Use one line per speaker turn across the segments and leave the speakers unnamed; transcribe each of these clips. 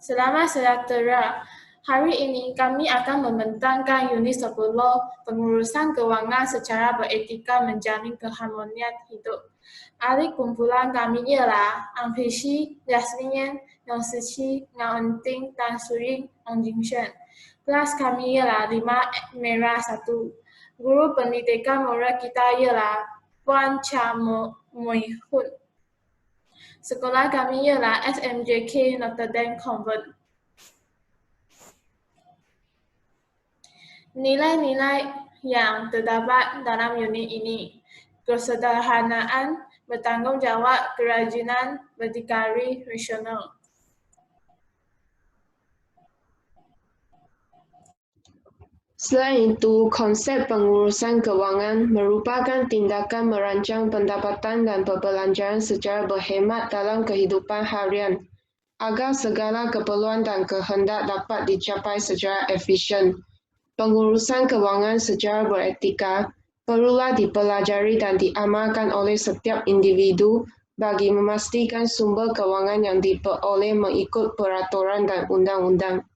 Selamat sejahtera. Hari ini kami akan membentangkan unit 10 pengurusan keuangan secara beretika menjamin keharmonian hidup. Ahli kumpulan kami ialah Amfishi, Yasmin, Yang Sici, Yang Enting, Tan Suying, Ong Jingshen. Kelas kami ialah 5 Merah 1. Guru pendidikan murid kita ialah Puan Cha Mui Hun. Sekolah kami ialah SMJK Notre Dame Convent. Nilai-nilai yang terdapat dalam unit ini: kesederhanaan, bertanggung jawab, kerajinan, berdikari, rasional.
Selain itu, konsep pengurusan kewangan merupakan tindakan merancang pendapatan dan perbelanjaan secara berhemat dalam kehidupan harian, agar segala keperluan dan kehendak dapat dicapai secara efisien. Pengurusan kewangan secara beretika perlulah dipelajari dan diamalkan oleh setiap individu bagi memastikan sumber kewangan yang diperoleh mengikut peraturan dan undang-undang.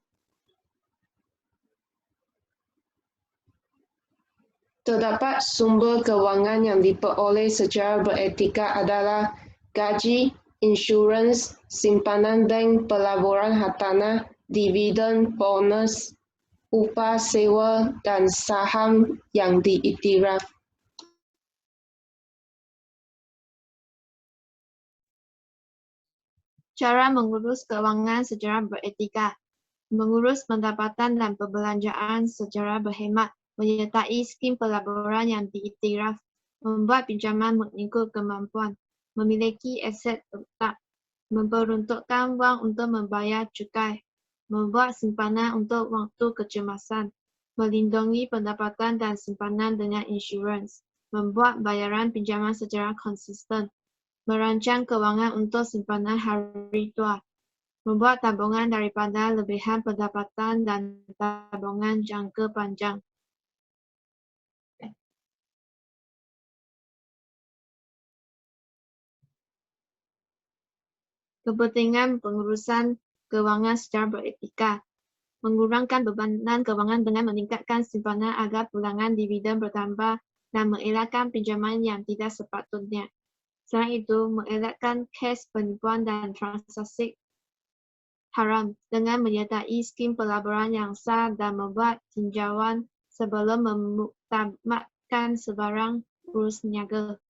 Terdapat sumber kewangan yang diperoleh secara beretika adalah gaji, insurans, simpanan bank, pelaburan hartanah, dividen, bonus, upah sewa, dan saham yang diiktiraf.
Cara mengurus keuangan secara beretika. Mengurus pendapatan dan perbelanjaan secara berhemat, menyertai skim pelaburan yang diiktiraf, membuat pinjaman mengikut kemampuan, memiliki aset tetap, memperuntukkan wang untuk membayar cukai, membuat simpanan untuk waktu kecemasan, melindungi pendapatan dan simpanan dengan insurans, membuat bayaran pinjaman secara konsisten, merancang keuangan untuk simpanan hari tua, membuat tabungan daripada lebihan pendapatan dan tabungan jangka panjang. Kepentingan pengurusan keuangan secara beretika. Mengurangkan bebanan keuangan dengan meningkatkan simpanan agar pulangan dividen bertambah dan mengelakkan pinjaman yang tidak sepatutnya. Selain itu, mengelakkan kes penipuan dan transaksi haram dengan menyertai skim pelaburan yang sah dan membuat tinjauan sebelum memuktamadkan sebarang urus niaga.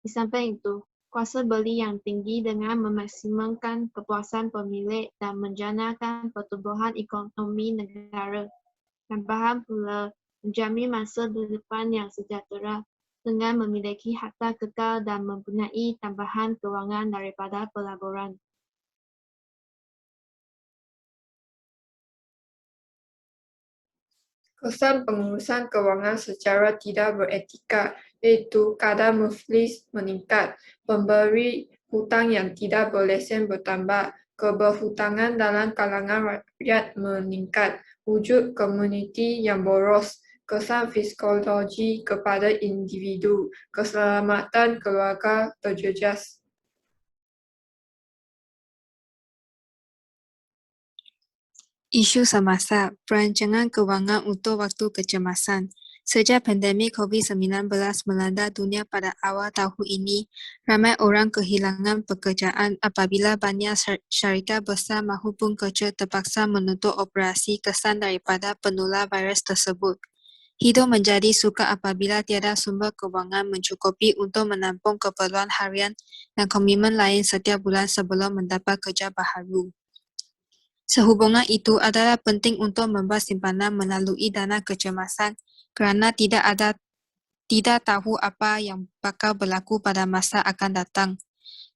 Di samping itu, kuasa beli yang tinggi dengan memaksimumkan kepuasan pemilik dan menjanakan pertumbuhan ekonomi negara. Tambahan pula menjamin masa depan yang sejahtera dengan memiliki harta kekal dan mempunyai tambahan kewangan daripada pelaburan.
Kesan pengurusan kewangan secara tidak beretika, iaitu kadar muflis meningkat, pemberi hutang yang tidak berlesen bertambah, keberhutangan dalam kalangan rakyat meningkat, wujud komuniti yang boros, kesan psikologi kepada individu, keselamatan keluarga terjejas.
Isu semasa, perancangan kewangan untuk waktu kecemasan. Sejak pandemik COVID-19 melanda dunia pada awal tahun ini, ramai orang kehilangan pekerjaan apabila banyak syarikat besar maupun kerja terpaksa menutup operasi kesan daripada penular virus tersebut. Hidup menjadi sukar apabila tiada sumber kewangan mencukupi untuk menampung keperluan harian dan komitmen lain setiap bulan sebelum mendapat kerja baharu. Sehubungan itu adalah penting untuk membuat simpanan melalui dana kecemasan kerana tidak tahu apa yang bakal berlaku pada masa akan datang.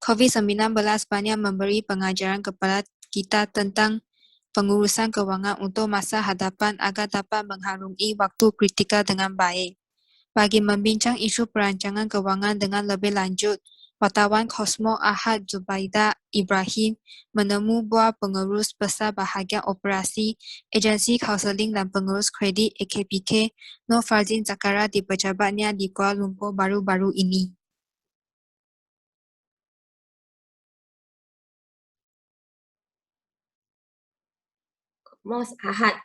COVID-19 banyak memberi pengajaran kepada kita tentang pengurusan kewangan untuk masa hadapan agar dapat mengharungi waktu kritikal dengan baik. Bagi membincang isu perancangan kewangan dengan lebih lanjut, wartawan Kosmo Ahad Zubaidah Ibrahim menemu buah pengurus besar bahagian operasi Agensi Kaunseling dan Pengurus Kredit AKPK Nur Farzin Zakaria di pejabatnya di Kuala Lumpur baru-baru ini.
Mos Ahad.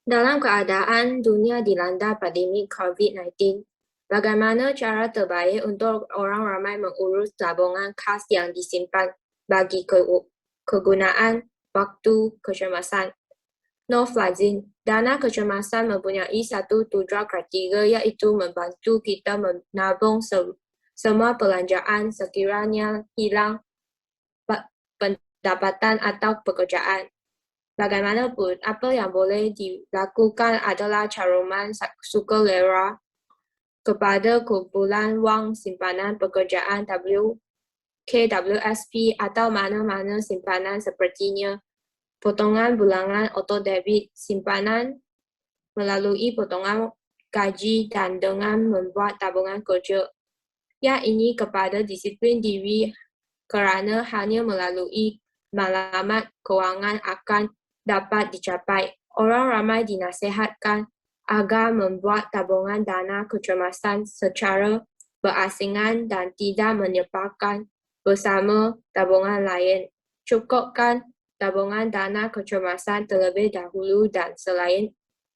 Dalam keadaan dunia dilanda pandemi COVID-19, bagaimana cara terbaik untuk orang ramai mengurus tabungan kas yang disimpan bagi kegunaan waktu kecemasan? No Fazin, dana kecemasan mempunyai satu tujuan kriteria, iaitu membantu kita menabung semua belanjaan sekiranya hilang pendapatan atau pekerjaan. Bagaimanapun, apa yang boleh dilakukan adalah caruman sukarela kepada kumpulan wang simpanan pekerjaan KWSP atau mana-mana simpanan sepertinya potongan bulanan auto debit, simpanan melalui potongan gaji dan dengan membuat tabungan kerja. Yang ini kepada disiplin diri kerana hanya melalui maklumat kewangan akan dapat dicapai. Orang ramai dinasihatkan agar membuat tabungan dana kecemasan secara berasingan dan tidak menyebarkan bersama tabungan lain. Cukupkan tabungan dana kecemasan terlebih dahulu dan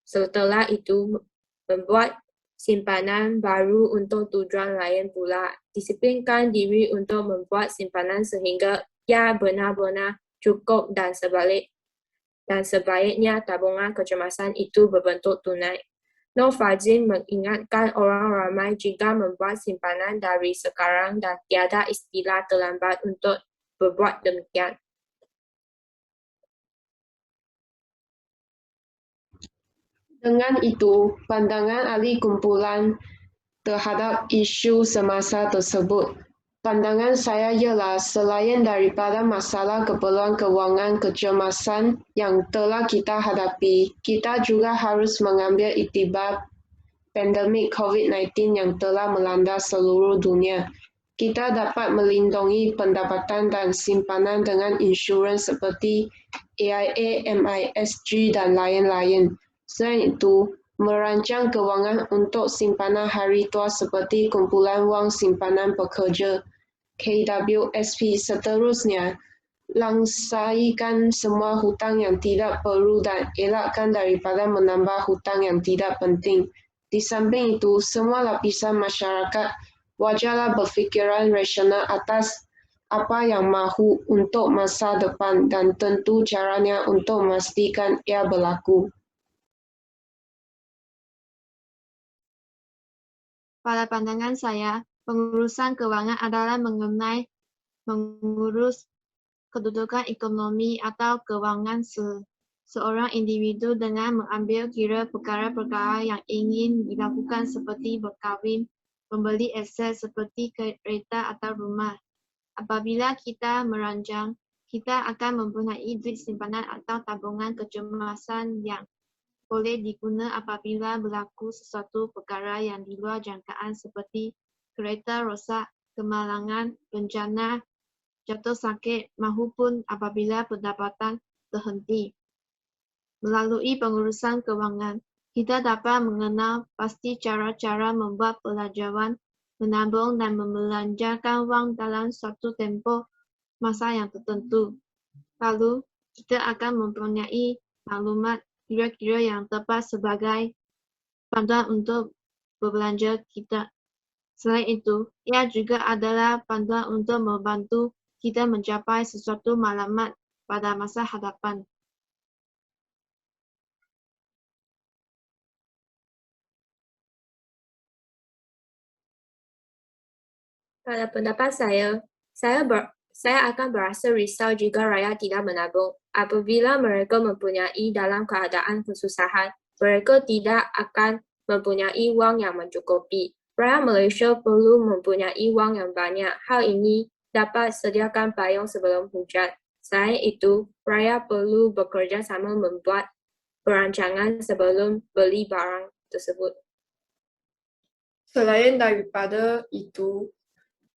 setelah itu membuat simpanan baru untuk tujuan lain pula. Disiplinkan diri untuk membuat simpanan sehingga ia benar-benar cukup dan sebaiknya tabungan kecemasan itu berbentuk tunai. No Fazin mengingatkan orang ramai jika membuat simpanan dari sekarang dan tiada istilah terlambat untuk berbuat demikian.
Dengan itu, pandangan ahli kumpulan terhadap isu semasa tersebut. Pandangan saya ialah selain daripada masalah keperluan kewangan kecemasan yang telah kita hadapi, kita juga harus mengambil iktibar pandemik COVID-19 yang telah melanda seluruh dunia. Kita dapat melindungi pendapatan dan simpanan dengan insurans seperti AIA, MISG dan lain-lain. Selain itu, merancang kewangan untuk simpanan hari tua seperti kumpulan wang simpanan pekerja KWSP. Seterusnya, langsaikan semua hutang yang tidak perlu dan elakkan daripada menambah hutang yang tidak penting. Di samping itu, semua lapisan masyarakat wajarlah berfikiran rasional atas apa yang mahu untuk masa depan dan tentu caranya untuk memastikan ia berlaku.
Pada pandangan saya, pengurusan kewangan adalah mengenai mengurus kedudukan ekonomi atau kewangan seorang individu dengan mengambil kira perkara-perkara yang ingin dilakukan seperti berkahwin, membeli aset seperti kereta atau rumah. Apabila kita merancang, kita akan mempunyai duit simpanan atau tabungan kecemasan yang boleh diguna apabila berlaku sesuatu perkara yang di luar jangkaan seperti kereta rosak, kemalangan, bencana, jatuh sakit maupun apabila pendapatan terhenti. Melalui pengurusan kewangan, kita dapat mengenal pasti cara-cara membuat pelajaran, menabung dan membelanjakan wang dalam suatu tempoh masa yang tertentu. Lalu, kita akan mempunyai maklumat kira-kira yang tepat sebagai panduan untuk berbelanja kita. Selain itu, ia juga adalah panduan untuk membantu kita mencapai sesuatu maklumat pada masa hadapan.
Pada pendapat saya akan berasa risau jika rakyat tidak menabung. Apabila mereka mempunyai dalam keadaan kesusahan, mereka tidak akan mempunyai wang yang mencukupi. Rakyat Malaysia perlu mempunyai wang yang banyak. Hal ini dapat sediakan payung sebelum hujan. Selain itu, rakyat perlu bekerja sama membuat perancangan sebelum beli barang tersebut.
Selain daripada itu,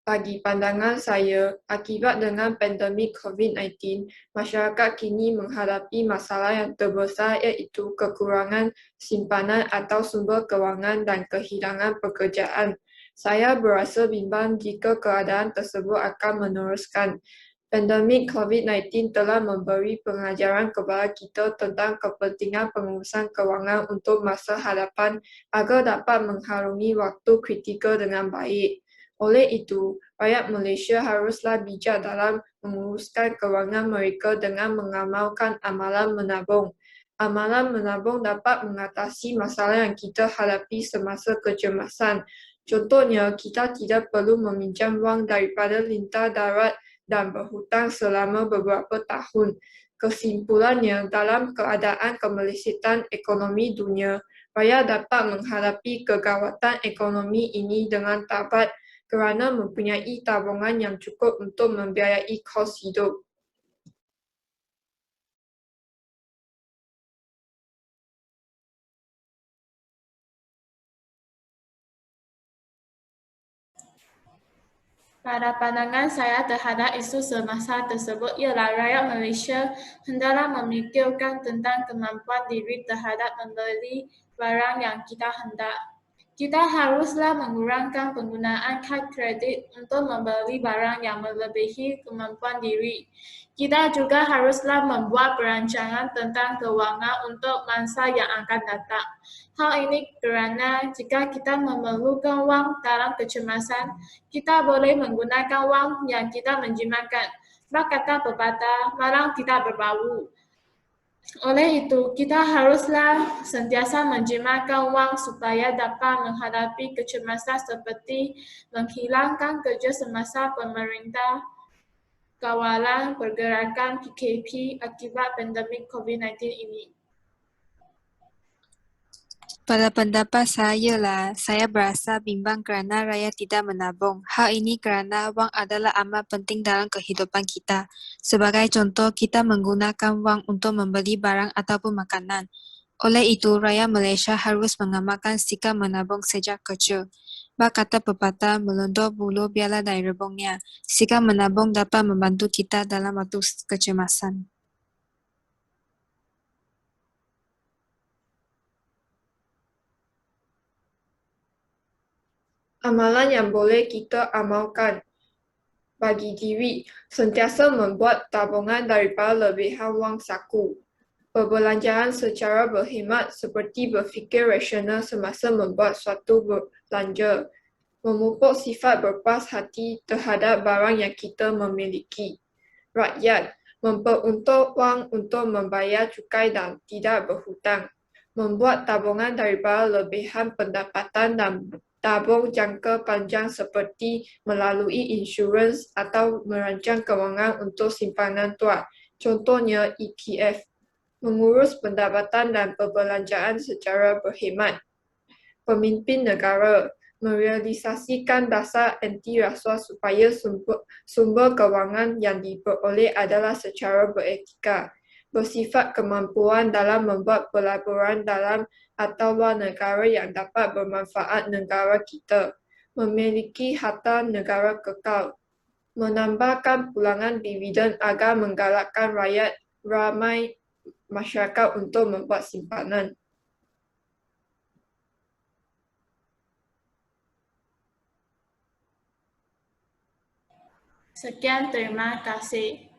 bagi pandangan saya, akibat dengan pandemik COVID-19, masyarakat kini menghadapi masalah yang terbesar, iaitu kekurangan simpanan atau sumber kewangan dan kehilangan pekerjaan. Saya berasa bimbang jika keadaan tersebut akan meneruskan. Pandemik COVID-19 telah memberi pengajaran kepada kita tentang kepentingan pengurusan kewangan untuk masa hadapan agar dapat mengharungi waktu kritikal dengan baik. Oleh itu, rakyat Malaysia haruslah bijak dalam menguruskan kewangan mereka dengan mengamalkan amalan menabung. Amalan menabung dapat mengatasi masalah yang kita hadapi semasa kecemasan. Contohnya, kita tidak perlu meminjam wang daripada lintah darat dan berhutang selama beberapa tahun. Kesimpulannya, dalam keadaan kemelesetan ekonomi dunia, rakyat dapat menghadapi kegawatan ekonomi ini dengan tabat kerana mempunyai tabungan yang cukup untuk membiayai kos hidup.
Pada pandangan saya terhadap isu semasa tersebut ialah rakyat Malaysia hendaklah memikirkan tentang kemampuan diri terhadap membeli barang yang kita hendak. Kita haruslah mengurangkan penggunaan kad kredit untuk membeli barang yang melebihi kemampuan diri. Kita juga haruslah membuat perancangan tentang kewangan untuk masa yang akan datang. Hal ini kerana jika kita memerlukan wang dalam kecemasan, kita boleh menggunakan wang yang kita menjimatkan. Kata pepatah, malang tidak berbau. Oleh itu, kita haruslah sentiasa menjimatkan wang supaya dapat menghadapi kecemasan seperti menghilangkan kerja semasa pemerintah kawalan pergerakan PKP akibat pandemik COVID-19 ini.
Pada pendapat saya saya berasa bimbang kerana rakyat tidak menabung. Hal ini kerana wang adalah amat penting dalam kehidupan kita. Sebagai contoh, kita menggunakan wang untuk membeli barang ataupun makanan. Oleh itu, rakyat Malaysia harus mengamalkan sikap menabung sejak kecil. Kata pepatah, melontor bulu biarlah dari rebungnya. Sikap menabung dapat membantu kita dalam waktu kecemasan.
Amalan yang boleh kita amalkan bagi diri, sentiasa membuat tabungan daripada lebihan wang saku. Perbelanjaan secara berkhidmat seperti berfikir rasional semasa membuat suatu belanja. Memupuk sifat berpuas hati terhadap barang yang kita memiliki. Rakyat memperuntuk wang untuk membayar cukai dan tidak berhutang. Membuat tabungan daripada lebihan pendapatan dan tabung jangka panjang seperti melalui insurans atau merancang kewangan untuk simpanan tua. Contohnya ETF. Mengurus pendapatan dan perbelanjaan secara berkhidmat. Pemimpin negara merealisasikan dasar anti-rasuah supaya sumber kewangan yang diperoleh adalah secara beretika, bersifat kemampuan dalam membuat pelaburan dalam atau luar negara yang dapat bermanfaat negara kita, memiliki harta negara kekal, menambahkan pulangan dividen agar menggalakkan rakyat ramai masyarakat untuk membuat simpanan.
Sekian, terima kasih.